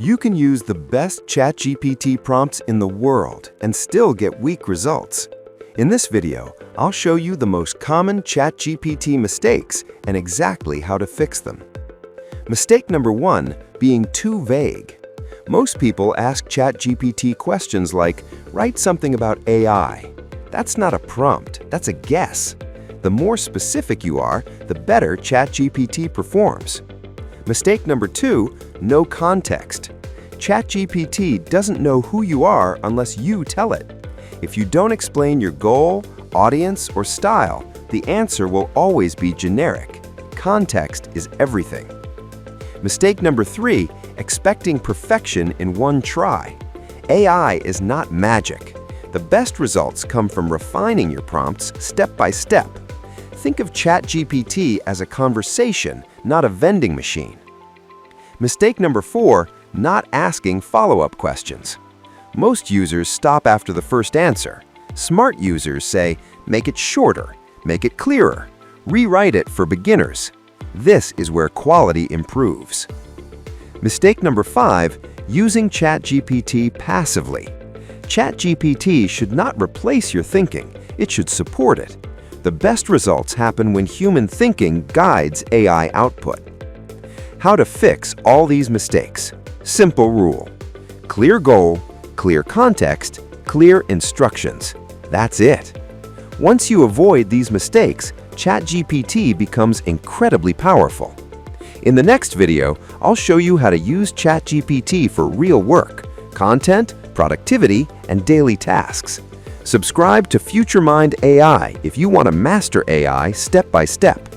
You can use the best ChatGPT prompts in the world and still get weak results. In this video, I'll show you the most common ChatGPT mistakes and exactly how to fix them. Mistake number 1, being too vague. Most people ask ChatGPT questions like, "Write something about AI." That's not a prompt, that's a guess. The more specific you are, the better ChatGPT performs. Mistake number 2, no context. ChatGPT doesn't know who you are unless you tell it. If you don't explain your goal, audience, or style, the answer will always be generic. Context is everything. Mistake number 3, expecting perfection in one try. AI is not magic. The best results come from refining your prompts step by step. Think of ChatGPT as a conversation, not a vending machine. Mistake number 4, not asking follow-up questions. Most users stop after the first answer. Smart users say, make it shorter, make it clearer, rewrite it for beginners. This is where quality improves. Mistake number 5, using ChatGPT passively. ChatGPT should not replace your thinking, it should support it. The best results happen when human thinking guides AI output. How to fix all these mistakes? Simple rule. Clear goal, clear context, clear instructions. That's it. Once you avoid these mistakes, ChatGPT becomes incredibly powerful. In the next video, I'll show you how to use ChatGPT for real work, content, productivity, and daily tasks. Subscribe to FutureMind AI if you want to master AI step by step.